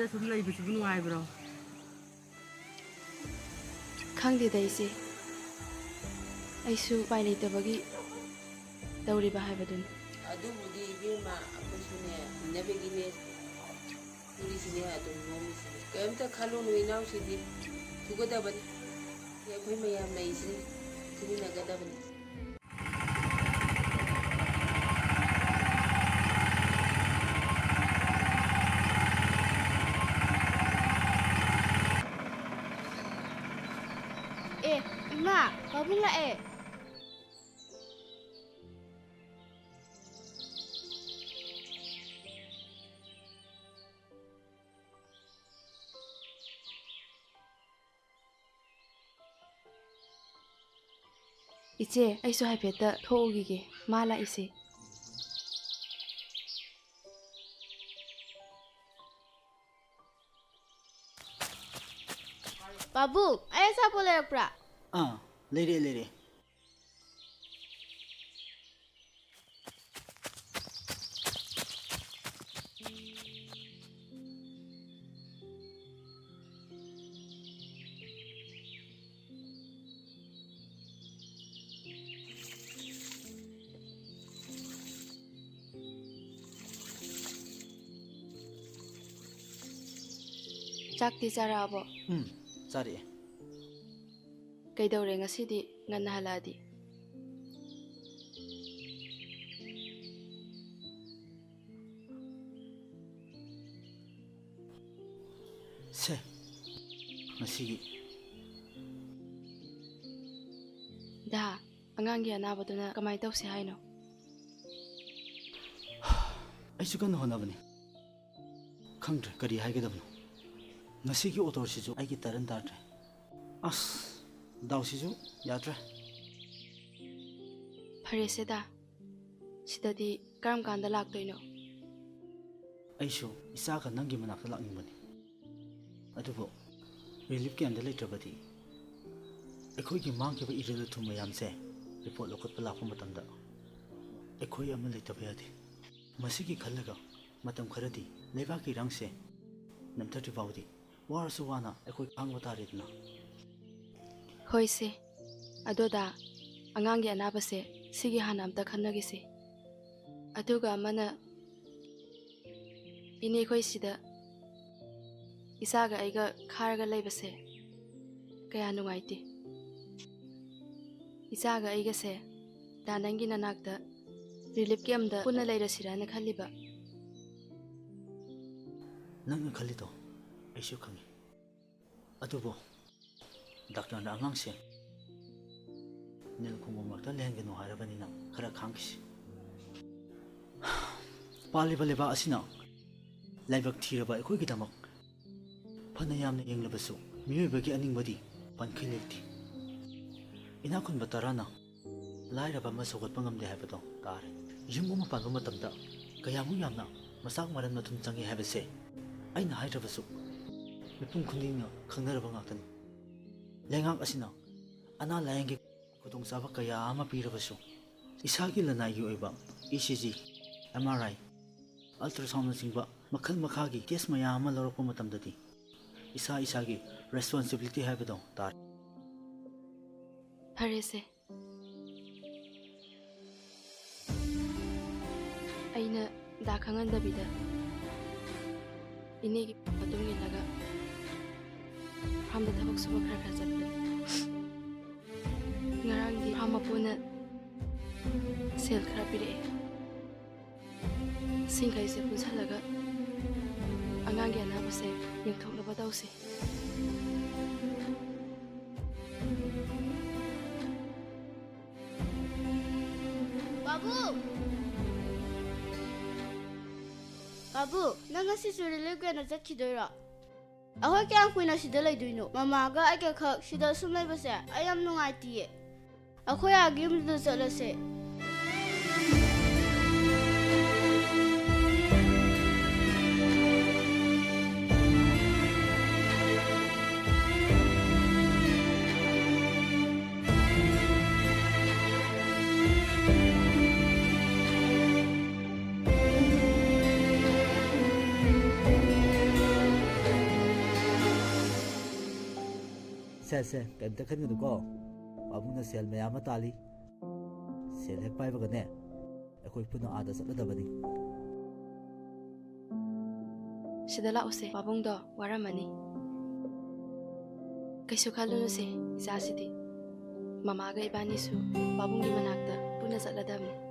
ꯌꯨꯝꯗ ꯁꯨꯝ ꯂꯩꯕꯁꯤꯕꯨ ꯅꯨꯡꯉꯥꯏꯕ꯭ꯔꯣ? ꯈꯪꯗꯦꯗ ꯏꯆꯦ. ꯑꯩꯁꯨ ꯎꯄꯥꯏ ꯂꯩꯇꯕꯒꯤ ꯇꯧꯔꯤꯕ ꯍꯥꯏꯕꯗꯨꯅꯤ. ꯑꯗꯨꯕꯨꯗꯤ 이베마 ꯑꯩꯈꯣꯏꯁꯨꯅꯦ ꯍꯤꯡꯅꯕꯒꯤꯅꯦ ꯄꯨꯔꯤꯁꯤꯅꯦ ꯑꯗꯨꯝ ꯅꯣꯝꯃꯤꯁꯤꯅꯦ. ꯀꯩꯝꯇ ꯈꯜꯂꯨꯅꯨ 이나우ꯁꯤꯗꯤ ꯊꯨꯒꯗꯕꯅꯤ. ꯑꯩꯈꯣꯏ ꯃꯌꯥꯝ ꯂꯩꯁꯤꯅꯤ ꯊꯨꯃꯤꯟꯅꯒꯗꯕꯅꯤ. 이마, 바봉 라에. 이제 ꯑꯩꯁꯨ ꯍꯥꯏꯐꯦꯠꯇ ꯊꯣꯛꯎꯈꯤꯒꯦ. ꯃꯥ ꯂꯥꯛꯏꯁꯦ. 바봉, 아예 사보내였구라. 레레. ꯆꯥꯛꯇꯤ ꯆꯥꯔꯛꯑꯕꯣ? ꯆꯥꯔꯦ. ꯀꯩꯗꯧꯔꯦ ꯉꯁꯤꯗꯤ ꯉꯟꯅ ꯍꯜꯂꯛꯑꯗꯤ? ꯁꯦ ꯉꯁꯤꯒꯤ ꯗꯥ ꯑꯉꯥꯡꯒꯤ ꯑꯅꯥꯕꯗꯨꯅ ꯀꯃꯥꯏ ꯇꯧꯁꯦ ꯍꯥꯏꯅꯣ? ꯑꯩꯁꯨ ꯀꯟꯅ ꯍꯣꯠꯅꯕꯅꯤ. ꯈꯪꯗ꯭ꯔꯦ ꯀꯔꯤ ꯍꯥꯏꯒꯗꯕꯅꯣ. ꯉꯁꯤꯒꯤ ꯑꯣꯇꯣꯁꯤꯁꯨ ꯑꯩꯒꯤ ꯇꯔꯟ ꯇꯥꯗ꯭ꯔꯦ. ꯑꯁ ꯗꯥꯎꯁꯤꯁꯨ ꯌꯥꯗ꯭ꯔꯦ. ꯐꯔꯦꯁꯦ ꯗꯥ. ꯁꯤꯗꯗꯤ ꯀꯔꯝ ꯀꯥꯟꯗ ꯂꯥꯛꯇꯣꯏꯅꯣ? ꯑꯩꯁꯨ ꯏꯆꯥꯒ ꯅꯪꯒꯤ ꯃꯅꯥꯛꯇ ꯂꯥꯛꯅꯤꯡꯕꯅꯤ. ꯑꯗꯨꯕꯨ ꯔꯤꯂꯤꯐ ꯀꯦꯝꯗ ꯂꯩꯇ꯭ꯔꯕꯗꯤ ꯑꯩꯈꯣꯏꯒꯤ ꯃꯥꯡꯈꯤꯕ ꯏꯔꯩ ꯂꯩꯊꯨꯝ ꯃꯌꯥꯝꯁꯦ ꯔꯤꯄꯣꯔꯠ ꯂꯧꯈꯠꯄ ꯂꯥꯛꯄ ꯃꯇꯝꯗ ꯑꯩꯈꯣꯏ ꯑꯃ ꯂꯩꯇꯕ ꯌꯥꯗꯦ. ꯃꯁꯤꯒꯤ ꯈꯜꯂꯒ ꯃꯇꯝ ꯈꯔꯗꯤ ꯂꯩꯕꯥꯛꯀꯤ ꯏꯔꯥꯡꯁꯦ ꯅꯝꯊꯗ꯭ꯔꯤ ꯐꯥꯎꯕꯗꯤ ꯋꯥꯔꯁꯨ ꯋꯥꯅ ꯑꯩꯈꯣꯏ ꯈꯥꯡꯕ ꯇꯥꯔꯦꯗꯅ. ꯍꯣꯏꯁꯦ. ꯑꯗꯣꯗ ꯑꯉꯥꯡꯒꯤ ꯑꯅꯥꯕꯁꯦ ꯁꯤꯒꯤ ꯍꯥꯟꯅ ꯑꯝꯇ ꯈꯟꯅꯒꯤꯁꯦ. ꯑꯗꯨꯒ ꯑꯃꯅ ꯏꯅꯦꯈꯣꯏ ꯁꯤꯗ ꯏꯆꯥꯒ ꯑꯩꯒ ꯈꯥꯔꯒ ꯂꯩꯕꯁꯦ ꯀꯌꯥ ꯅꯨꯡꯉꯥꯏꯇꯦ. ꯏꯆꯥꯒ ꯑꯩꯒꯁꯦ ꯗꯥ ꯅꯪꯒꯤ ꯅꯅꯥꯛꯇ ꯔꯤꯂꯤꯐ ꯀꯦꯝꯗ ꯄꯨꯟꯅ ꯂꯩꯔꯁꯤꯔꯥꯅ ꯈꯜꯂꯤꯕ. ꯅꯪꯅ ꯈꯜꯂꯤꯗꯣ ꯑꯩꯁꯨ ꯈꯪꯉꯤ. ꯑꯗꯨꯕꯨ ꯗꯥꯛꯇꯔꯅ ꯑꯉꯥꯡꯁꯦ ꯅꯤꯜ ꯈꯣꯡꯕ ꯃꯔꯛꯇ ꯂꯩꯍꯟꯒꯅꯨ ꯍꯥꯏꯔꯕꯅꯤꯅ ꯈꯔ ꯈꯥꯡꯈꯤꯁꯤ. ꯄꯥꯜꯂꯤꯕ ꯂꯩꯕꯥꯛ ꯑꯁꯤꯅ ꯂꯥꯏꯕꯛ ꯊꯤꯔꯕ ꯑꯩꯈꯣꯏꯒꯤꯗꯃꯛ ꯐꯅ ꯌꯥꯝꯅ ꯌꯦꯡꯂꯕꯁꯨ ꯃꯤꯑꯣꯏꯕꯒꯤ ꯑꯅꯤꯡꯕꯗꯤ ꯄꯟꯈꯤ ꯂꯩꯇꯦ. ꯏꯅꯥꯛ ꯈꯨꯟꯕ ꯇꯔꯥꯅ ꯂꯥꯏꯔꯕ ꯑꯃ ꯁꯧꯒꯠꯄ ꯉꯝꯗꯦ ꯍꯥꯏꯕꯗꯣ ꯇꯥꯔꯦ. ꯌꯨꯝ ꯑꯃ ꯄꯥꯟꯕ ꯃꯇꯝꯗ ꯀꯌꯥꯃꯨꯛ ꯌꯥꯝꯅ ꯃꯆꯥꯛ ꯃꯔꯟ ꯃꯊꯨꯝ ꯆꯪꯉꯤ ꯍꯥꯏꯕꯁꯦ ꯑꯩꯅ ꯍꯥꯏꯗ꯭ꯔꯕꯁꯨ ꯃꯤꯄꯨꯝ ꯈꯨꯗꯤꯡꯅ ꯈꯪꯅꯔꯕ ꯉꯥꯛꯇꯅꯤ. ꯂꯩꯉꯥꯛ ꯑꯁꯤꯅ ꯑꯅꯥ ꯂꯥꯌꯦꯡꯒꯤ ꯈꯨꯗꯣꯡꯆꯥꯕ ꯀꯌꯥ ꯑꯃ ꯄꯤꯔꯕꯁꯨ ꯏꯁꯥꯒꯤ ꯂꯅꯥꯏꯒꯤ ꯑꯣꯏꯕ ECG, MRI, ꯑꯜꯇ꯭ꯔꯥꯁꯥꯎꯟꯅꯆꯤꯡꯕ ꯃꯈꯜ ꯃꯈꯥꯒꯤ ꯇꯦꯁ ꯃꯌꯥꯝ ꯑꯃ ꯂꯧꯔꯛꯄ ꯃꯇꯝꯗꯗꯤ ꯏꯁꯥꯒꯤ ꯔꯦꯁꯄꯣꯟꯁꯤꯕꯤꯂꯤꯇꯤ ꯍꯥꯏꯕꯗꯣ ꯇꯥꯔꯦ. ꯐꯔꯦꯁꯦ. ꯑꯩꯅ ꯗꯥ ꯈꯪꯍꯟꯗꯕꯤꯗ ꯏꯅꯦꯒꯤ ꯃꯇꯨꯡꯏꯜꯂꯒ ꯐꯥꯔꯝꯗ ꯊꯕꯛ ꯁꯨꯕ ꯈꯔ ꯆꯠꯄꯅꯤ. ꯉꯔꯥꯡꯗꯤ ꯐꯥꯔꯝ ꯃꯄꯨꯅ ꯁꯦꯜ ꯈꯔ ꯄꯤꯔꯛꯑꯦ. ꯁꯤꯡꯈꯩꯁꯦ ꯄꯨꯟꯁꯜꯂꯒ ꯑꯉꯥꯡꯒꯤ ꯑꯅꯥꯕꯁꯦ ꯌꯦꯡꯊꯣꯛꯅꯕ ꯇꯧꯁꯤ. 바보, 나 ngasi 릴리프 캠에 ꯆꯠꯈꯤꯗꯣꯏꯔꯣ? ꯑꯩꯈꯣꯏ ꯀꯌꯥꯝ ꯀꯨꯏꯅ ꯁꯤꯗ ꯂꯩꯗꯣꯏꯅꯣ? ꯃꯃꯥꯒ ꯑꯩꯒ ꯈꯛ ꯁꯤꯗ ꯁꯨꯝ ꯂꯩꯕꯁꯦ ꯑꯩ ꯌꯥꯝ ꯅꯨꯡꯉꯥꯏꯇꯤꯌꯦ. ꯑꯩꯈꯣꯏ ꯑꯥꯒꯤ ꯌꯨꯝꯗꯨꯗ ꯆꯠꯂꯁꯦ. se kaimta khan gadu ko pabung na sel maya ma tali sel hek pai baga ne akhoi puna ada satladabani sida laose pabung do waramani kaisu khalunu se isa sidi mama ga ibani su pabung gi manakta puna satladamni